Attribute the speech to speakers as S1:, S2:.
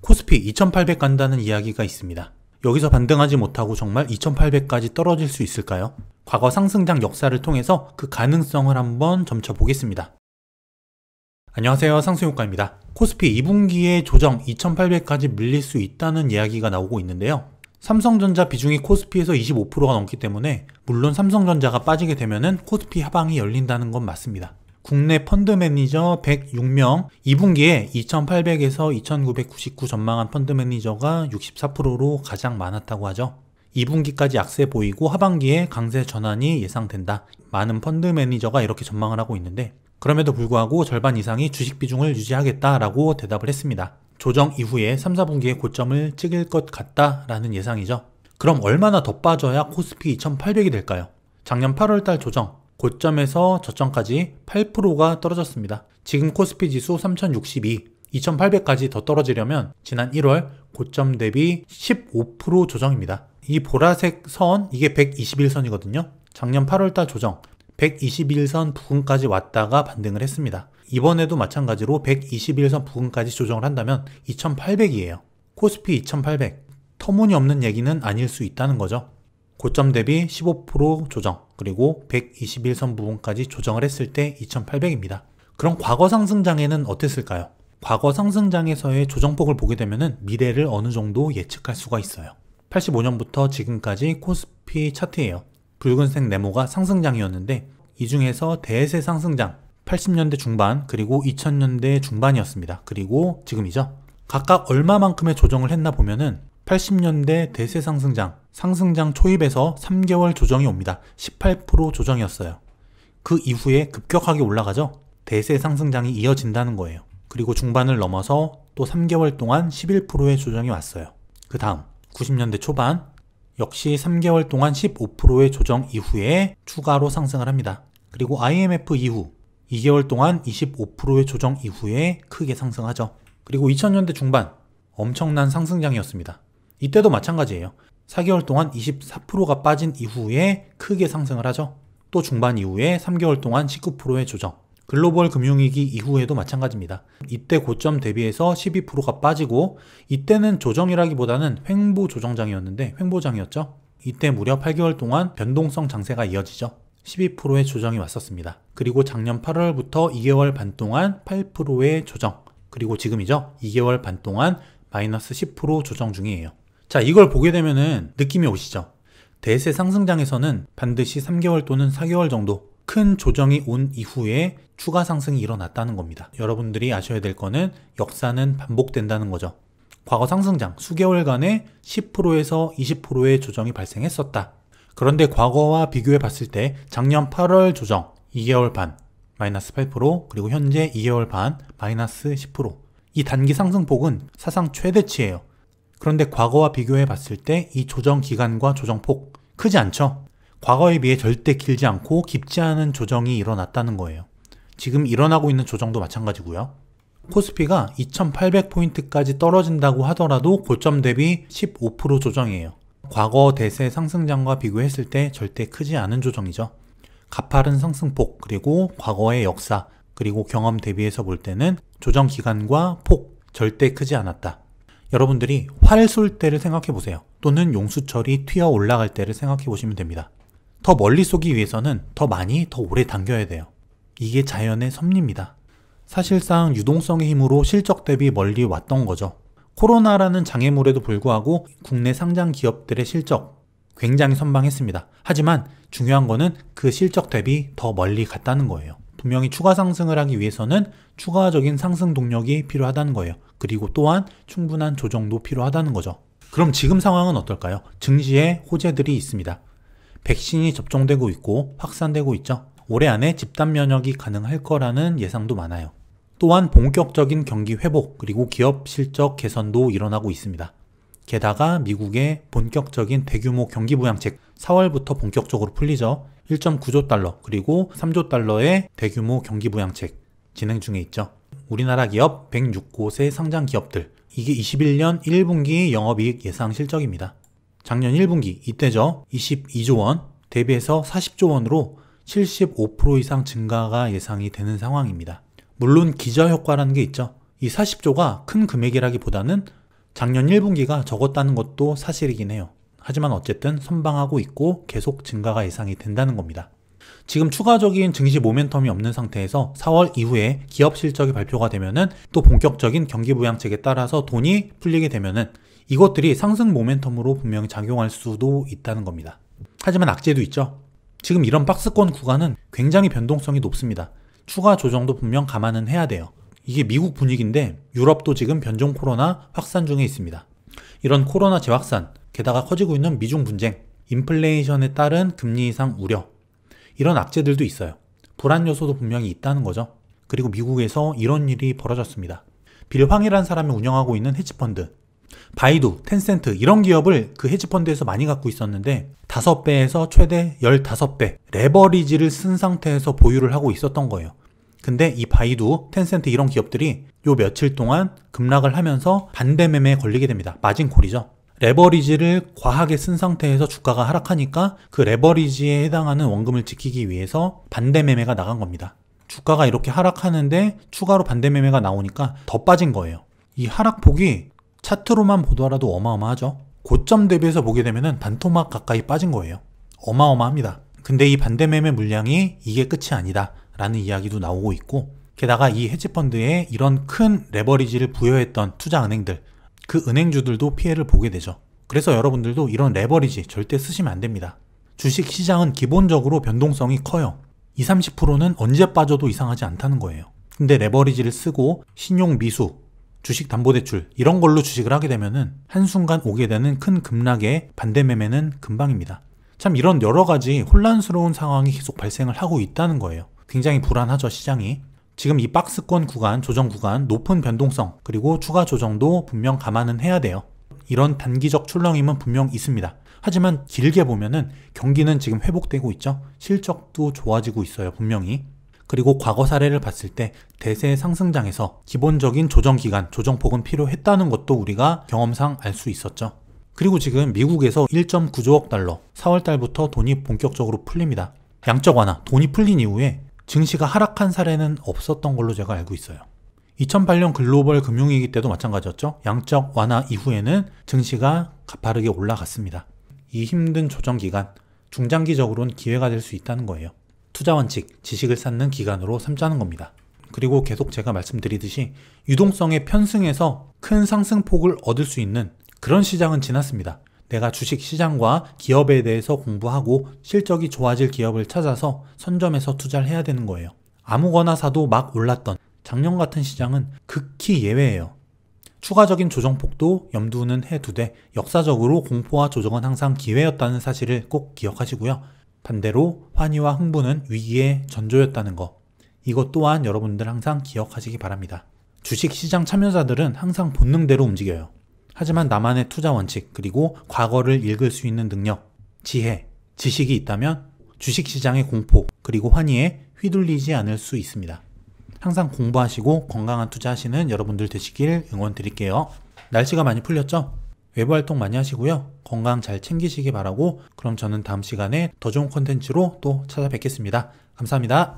S1: 코스피 2800 간다는 이야기가 있습니다. 여기서 반등하지 못하고 정말 2800까지 떨어질 수 있을까요? 과거 상승장 역사를 통해서 그 가능성을 한번 점쳐 보겠습니다. 안녕하세요, 상승효과입니다. 코스피 2분기에 조정 2800까지 밀릴 수 있다는 이야기가 나오고 있는데요. 삼성전자 비중이 코스피에서 25%가 넘기 때문에 물론 삼성전자가 빠지게 되면은 코스피 하방이 열린다는 건 맞습니다. 국내 펀드 매니저 106명, 2분기에 2800에서 2999 전망한 펀드 매니저가 64%로 가장 많았다고 하죠. 2분기까지 약세 보이고 하반기에 강세 전환이 예상된다. 많은 펀드 매니저가 이렇게 전망을 하고 있는데, 그럼에도 불구하고 절반 이상이 주식 비중을 유지하겠다라고 대답을 했습니다. 조정 이후에 3, 4분기에 고점을 찍을 것 같다라는 예상이죠. 그럼 얼마나 더 빠져야 코스피 2800이 될까요? 작년 8월달 조정, 고점에서 저점까지 8%가 떨어졌습니다. 지금 코스피 지수 3062, 2800까지 더 떨어지려면 지난 1월 고점 대비 15% 조정입니다. 이 보라색 선, 이게 121선이거든요. 작년 8월달 조정, 121선 부근까지 왔다가 반등을 했습니다. 이번에도 마찬가지로 121선 부근까지 조정을 한다면 2800이에요. 코스피 2800, 터무니없는 얘기는 아닐 수 있다는 거죠. 고점 대비 15% 조정, 그리고 121선 부분까지 조정을 했을 때 2800입니다. 그럼 과거 상승장에는 어땠을까요? 과거 상승장에서의 조정폭을 보게 되면 미래를 어느 정도 예측할 수가 있어요. 85년부터 지금까지 코스피 차트예요. 붉은색 네모가 상승장이었는데 이 중에서 대세 상승장 80년대 중반 그리고 2000년대 중반이었습니다. 그리고 지금이죠. 각각 얼마만큼의 조정을 했나 보면은 80년대 대세 상승장 초입에서 3개월 조정이 옵니다. 18% 조정이었어요. 그 이후에 급격하게 올라가죠. 대세 상승장이 이어진다는 거예요. 그리고 중반을 넘어서 또 3개월 동안 11%의 조정이 왔어요. 그 다음 90년대 초반 역시 3개월 동안 15%의 조정 이후에 추가로 상승을 합니다. 그리고 IMF 이후 2개월 동안 25%의 조정 이후에 크게 상승하죠. 그리고 2000년대 중반 엄청난 상승장이었습니다. 이때도 마찬가지예요. 4개월 동안 24%가 빠진 이후에 크게 상승을 하죠. 또 중반 이후에 3개월 동안 19%의 조정. 글로벌 금융위기 이후에도 마찬가지입니다. 이때 고점 대비해서 12%가 빠지고, 이때는 조정이라기보다는 횡보 조정장이었는데 횡보장이었죠. 이때 무려 8개월 동안 변동성 장세가 이어지죠. 12%의 조정이 왔었습니다. 그리고 작년 8월부터 2개월 반 동안 8%의 조정. 그리고 지금이죠. 2개월 반 동안 마이너스 10% 조정 중이에요. 자, 이걸 보게 되면은 느낌이 오시죠? 대세 상승장에서는 반드시 3개월 또는 4개월 정도 큰 조정이 온 이후에 추가 상승이 일어났다는 겁니다. 여러분들이 아셔야 될 거는 역사는 반복된다는 거죠. 과거 상승장 수개월간에 10%에서 20%의 조정이 발생했었다. 그런데 과거와 비교해 봤을 때 작년 8월 조정 2개월 반 마이너스 8%, 그리고 현재 2개월 반 마이너스 10%. 이 단기 상승폭은 사상 최대치예요. 그런데 과거와 비교해 봤을 때 이 조정 기간과 조정폭 크지 않죠? 과거에 비해 절대 길지 않고 깊지 않은 조정이 일어났다는 거예요. 지금 일어나고 있는 조정도 마찬가지고요. 코스피가 2800포인트까지 떨어진다고 하더라도 고점 대비 15% 조정이에요. 과거 대세 상승장과 비교했을 때 절대 크지 않은 조정이죠. 가파른 상승폭, 그리고 과거의 역사, 그리고 경험 대비해서 볼 때는 조정 기간과 폭 절대 크지 않았다. 여러분들이 활 쏠 때를 생각해 보세요. 또는 용수철이 튀어 올라갈 때를 생각해 보시면 됩니다. 더 멀리 쏘기 위해서는 더 많이 더 오래 당겨야 돼요. 이게 자연의 섭리입니다. 사실상 유동성의 힘으로 실적 대비 멀리 왔던 거죠. 코로나라는 장애물에도 불구하고 국내 상장 기업들의 실적 굉장히 선방했습니다. 하지만 중요한 거는 그 실적 대비 더 멀리 갔다는 거예요. 분명히 추가 상승을 하기 위해서는 추가적인 상승 동력이 필요하다는 거예요. 그리고 또한 충분한 조정도 필요하다는 거죠. 그럼 지금 상황은 어떨까요? 증시에 호재들이 있습니다. 백신이 접종되고 있고 확산되고 있죠. 올해 안에 집단 면역이 가능할 거라는 예상도 많아요. 또한 본격적인 경기 회복, 그리고 기업 실적 개선도 일어나고 있습니다. 게다가 미국의 본격적인 대규모 경기 부양책 4월부터 본격적으로 풀리죠. 1.9조 달러 그리고 3조 달러의 대규모 경기 부양책 진행 중에 있죠. 우리나라 기업 106곳의 상장 기업들, 이게 21년 1분기 영업이익 예상 실적입니다. 작년 1분기 이때죠. 22조 원 대비해서 40조 원으로 75% 이상 증가가 예상이 되는 상황입니다. 물론 기저효과라는 게 있죠. 이 40조가 큰 금액이라기보다는 작년 1분기가 적었다는 것도 사실이긴 해요. 하지만 어쨌든 선방하고 있고 계속 증가가 예상이 된다는 겁니다. 지금 추가적인 증시 모멘텀이 없는 상태에서 4월 이후에 기업 실적이 발표가 되면은 또 본격적인 경기 부양책에 따라서 돈이 풀리게 되면은 이것들이 상승 모멘텀으로 분명히 작용할 수도 있다는 겁니다. 하지만 악재도 있죠. 지금 이런 박스권 구간은 굉장히 변동성이 높습니다. 추가 조정도 분명 감안은 해야 돼요. 이게 미국 분위기인데 유럽도 지금 변종 코로나 확산 중에 있습니다. 이런 코로나 재확산, 게다가 커지고 있는 미중 분쟁, 인플레이션에 따른 금리 인상 우려, 이런 악재들도 있어요. 불안 요소도 분명히 있다는 거죠. 그리고 미국에서 이런 일이 벌어졌습니다. 빌 황이라는 사람이 운영하고 있는 헤지펀드, 바이두, 텐센트 이런 기업을 그 헤지펀드에서 많이 갖고 있었는데 5배에서 최대 15배 레버리지를 쓴 상태에서 보유를 하고 있었던 거예요. 근데 이 바이두, 텐센트 이런 기업들이 요 며칠 동안 급락을 하면서 반대 매매에 걸리게 됩니다. 마진콜이죠. 레버리지를 과하게 쓴 상태에서 주가가 하락하니까 그 레버리지에 해당하는 원금을 지키기 위해서 반대 매매가 나간 겁니다. 주가가 이렇게 하락하는데 추가로 반대 매매가 나오니까 더 빠진 거예요. 이 하락폭이 차트로만 보더라도 어마어마하죠. 고점 대비해서 보게 되면 반토막 가까이 빠진 거예요. 어마어마합니다. 근데 이 반대 매매 물량이 이게 끝이 아니다 라는 이야기도 나오고 있고, 게다가 이 헤지펀드에 이런 큰 레버리지를 부여했던 투자은행들, 그 은행주들도 피해를 보게 되죠. 그래서 여러분들도 이런 레버리지 절대 쓰시면 안 됩니다. 주식 시장은 기본적으로 변동성이 커요. 20, 30%는 언제 빠져도 이상하지 않다는 거예요. 근데 레버리지를 쓰고 신용 미수, 주식담보대출 이런 걸로 주식을 하게 되면은 한순간 오게 되는 큰 급락의 반대 매매는 금방입니다. 참 이런 여러 가지 혼란스러운 상황이 계속 발생을 하고 있다는 거예요. 굉장히 불안하죠, 시장이. 지금 이 박스권 구간, 조정 구간, 높은 변동성, 그리고 추가 조정도 분명 감안은 해야 돼요. 이런 단기적 출렁임은 분명 있습니다. 하지만 길게 보면은 경기는 지금 회복되고 있죠. 실적도 좋아지고 있어요, 분명히. 그리고 과거 사례를 봤을 때 대세 상승장에서 기본적인 조정 기간, 조정폭은 필요했다는 것도 우리가 경험상 알 수 있었죠. 그리고 지금 미국에서 1.9조억 달러, 4월 달부터 돈이 본격적으로 풀립니다. 양적 완화, 돈이 풀린 이후에 증시가 하락한 사례는 없었던 걸로 제가 알고 있어요. 2008년 글로벌 금융위기 때도 마찬가지였죠. 양적 완화 이후에는 증시가 가파르게 올라갔습니다. 이 힘든 조정 기간, 중장기적으로는 기회가 될 수 있다는 거예요. 투자 원칙, 지식을 쌓는 기간으로 삼자는 겁니다. 그리고 계속 제가 말씀드리듯이 유동성의 편승에서 큰 상승폭을 얻을 수 있는 그런 시장은 지났습니다. 내가 주식 시장과 기업에 대해서 공부하고 실적이 좋아질 기업을 찾아서 선점해서 투자를 해야 되는 거예요. 아무거나 사도 막 올랐던 작년 같은 시장은 극히 예외예요. 추가적인 조정폭도 염두는 해두되 역사적으로 공포와 조정은 항상 기회였다는 사실을 꼭 기억하시고요. 반대로 환희와 흥분은 위기의 전조였다는 거, 이것 또한 여러분들 항상 기억하시기 바랍니다. 주식시장 참여자들은 항상 본능대로 움직여요. 하지만 나만의 투자 원칙, 그리고 과거를 읽을 수 있는 능력, 지혜, 지식이 있다면 주식시장의 공포, 그리고 환희에 휘둘리지 않을 수 있습니다. 항상 공부하시고 건강한 투자하시는 여러분들 되시길 응원드릴게요. 날씨가 많이 풀렸죠? 외부 활동 많이 하시고요. 건강 잘 챙기시기 바라고, 그럼 저는 다음 시간에 더 좋은 콘텐츠로 또 찾아뵙겠습니다. 감사합니다.